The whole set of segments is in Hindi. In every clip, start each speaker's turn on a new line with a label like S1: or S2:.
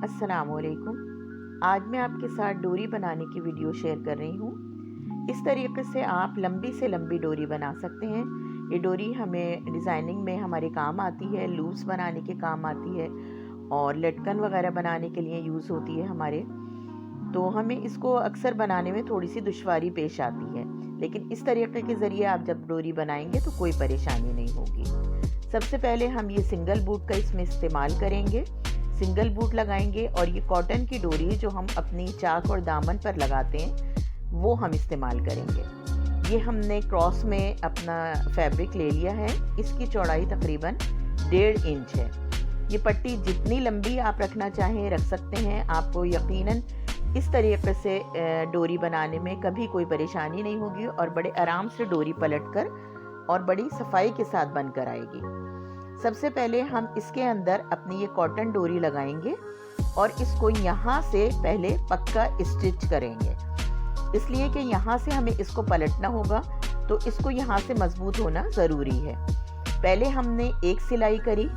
S1: अस्सलामुअलैकुम। आज मैं आपके साथ डोरी बनाने की वीडियो शेयर कर रही हूँ। इस तरीके से आप लंबी से लंबी डोरी बना सकते हैं। ये डोरी हमें डिज़ाइनिंग में हमारे काम आती है, लूप्स बनाने के काम आती है और लटकन वगैरह बनाने के लिए यूज़ होती है हमारे। तो हमें इसको अक्सर बनाने में थोड़ी सी दुश्वारी पेश आती है, लेकिन इस तरीके के ज़रिए आप जब डोरी बनाएंगे तो कोई परेशानी नहीं होगी। सबसे पहले हम ये सिंगल बूट का इसमें इस्तेमाल करेंगे। सिंगल बूट लगाएंगे और ये कॉटन की डोरी जो हम अपनी चाक और दामन पर लगाते हैं वो हम इस्तेमाल करेंगे। ये हमने क्रॉस में अपना फैब्रिक ले लिया है। इसकी चौड़ाई तकरीबन 1.5 इंच है। ये पट्टी जितनी लंबी आप रखना चाहें रख सकते हैं। आपको यकीनन इस तरीके से डोरी बनाने में कभी कोई परेशानी नहीं होगी और बड़े आराम से डोरी पलटकर और बड़ी सफाई के साथ बनकर आएगी। सबसे पहले हम इसके अंदर अपनी ये कॉटन डोरी लगाएंगे और इसको यहाँ से पहले पक्का स्टिच करेंगे, इसलिए कि यहाँ से हमें इसको पलटना होगा, तो इसको यहाँ से मजबूत होना ज़रूरी है। पहले हमने एक सिलाई करी,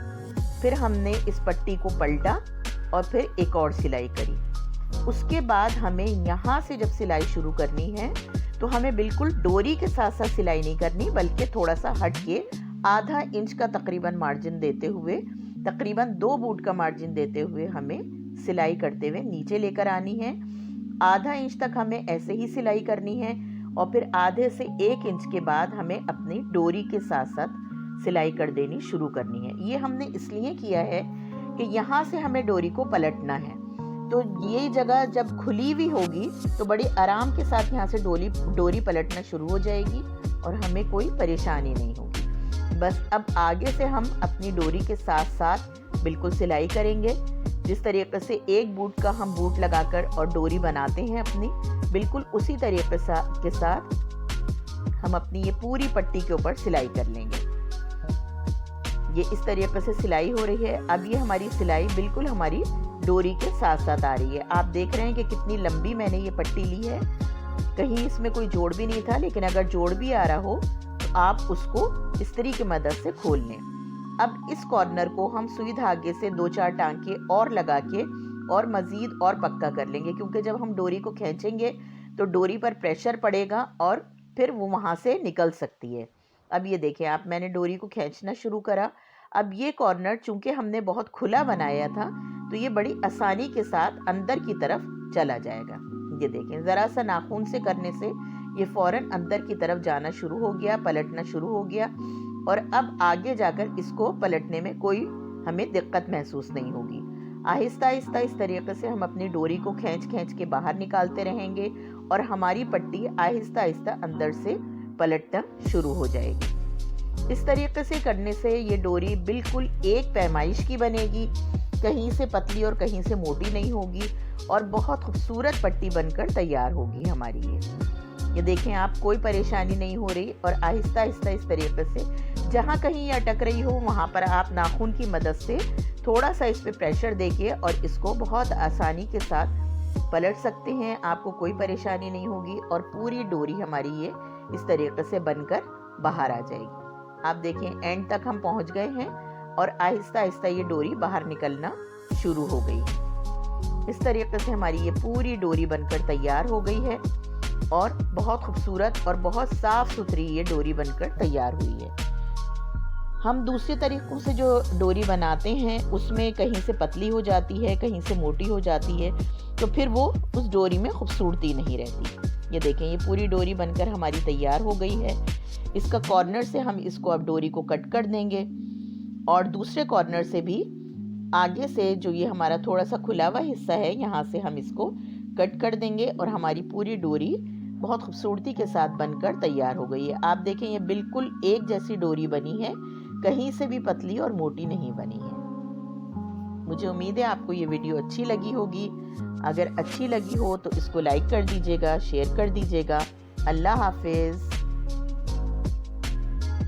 S1: फिर हमने इस पट्टी को पलटा और फिर एक और सिलाई करी। उसके बाद हमें यहाँ से जब सिलाई शुरू करनी है तो हमें बिल्कुल डोरी के साथ साथ सिलाई नहीं करनी, बल्कि थोड़ा सा हट के आधा इंच का तकरीबन मार्जिन देते हुए, तकरीबन 2 बूट का मार्जिन देते हुए हमें सिलाई करते हुए नीचे लेकर आनी है। आधा इंच तक हमें ऐसे ही सिलाई करनी है और फिर आधे से 1 इंच के बाद हमें अपनी डोरी के साथ साथ सिलाई कर देनी शुरू करनी है। ये हमने इसलिए किया है कि यहाँ से हमें डोरी को पलटना है, तो ये जगह जब खुली हुई होगी तो बड़ी आराम के साथ यहाँ से डोरी पलटना शुरू हो जाएगी और हमें कोई परेशानी नहीं होगी। बस अब आगे से हम अपनी डोरी के साथ साथ बिल्कुल सिलाई करेंगे। जिस तरीके से एक बूट का हम बूट लगाकर और डोरी बनाते हैं अपनी, बिल्कुल उसी तरीके के साथ हम अपनी ये पूरी पट्टी के ऊपर सिलाई कर लेंगे। ये इस तरीके से सिलाई हो रही है। अब ये हमारी सिलाई बिल्कुल हमारी डोरी के साथ साथ आ रही है। आप देख रहे हैं कि कितनी लंबी मैंने ये पट्टी ली है। कहीं इसमें कोई जोड़ भी नहीं था, लेकिन अगर जोड़ भी आ रहा हो तो आप उसको इस्त्री की मदद से खोल लें। अब इस कॉर्नर को हम सुई धागे से 2-4 टांके और लगा के और मज़ीद और पक्का कर लेंगे, क्योंकि जब हम डोरी को खींचेंगे तो डोरी पर प्रेशर पड़ेगा और फिर वो वहाँ से निकल सकती है। अब ये देखें आप, मैंने डोरी को खींचना शुरू करा। अब ये कॉर्नर चूंकि हमने बहुत खुला बनाया था तो ये बड़ी आसानी के साथ अंदर की तरफ चला जाएगा। ये देखें, ज़रा सा नाखून से करने से ये फ़ौरन अंदर की तरफ जाना शुरू हो गया, पलटना शुरू हो गया और अब आगे जाकर इसको पलटने में कोई हमें दिक्कत महसूस नहीं होगी। आहिस्ता आहिस्ता इस तरीके से हम अपनी डोरी को खींच के बाहर निकालते रहेंगे और हमारी पट्टी आहिस्ता आहिस्ता अंदर से पलटना शुरू हो जाएगी। इस तरीके से करने से ये डोरी बिल्कुल एक पैमाइश की बनेगी, कहीं से पतली और कहीं से मोटी नहीं होगी और बहुत खूबसूरत पट्टी बनकर तैयार होगी हमारी। ये देखें आप, कोई परेशानी नहीं हो रही और आहिस्ता आहिस्ता इस तरीके से जहाँ कहीं ये अटक रही हो वहाँ पर आप नाखून की मदद से थोड़ा सा इस पे प्रेशर देके और इसको बहुत आसानी के साथ पलट सकते हैं। आपको कोई परेशानी नहीं होगी और पूरी डोरी हमारी ये इस तरीके से बनकर बाहर आ जाएगी। आप देखें, एंड तक हम पहुँच गए हैं और आहिस्ता आहिस्ता ये डोरी बाहर निकलना शुरू हो गई। इस तरीके से हमारी ये पूरी डोरी बनकर तैयार हो गई है और बहुत खूबसूरत और बहुत साफ़ सुथरी ये डोरी बनकर तैयार हुई है। हम दूसरे तरीक़ों से जो डोरी बनाते हैं उसमें कहीं से पतली हो जाती है, कहीं से मोटी हो जाती है, तो फिर वो उस डोरी में खूबसूरती नहीं रहती। ये देखें, ये पूरी डोरी बनकर हमारी तैयार हो गई है। इसका कॉर्नर से हम इसको अब डोरी को कट कर देंगे और दूसरे कॉर्नर से भी आगे से जो ये हमारा थोड़ा सा खुला हुआ हिस्सा है यहाँ से हम इसको कट कर देंगे और हमारी पूरी डोरी बहुत खूबसूरती के साथ बनकर तैयार हो गई है। आप देखें, ये बिल्कुल एक जैसी डोरी बनी है, कहीं से भी पतली और मोटी नहीं बनी है। मुझे उम्मीद है आपको ये वीडियो अच्छी लगी होगी। अगर अच्छी लगी हो तो इसको लाइक कर दीजिएगा, शेयर कर दीजिएगा। अल्लाह हाफिज़।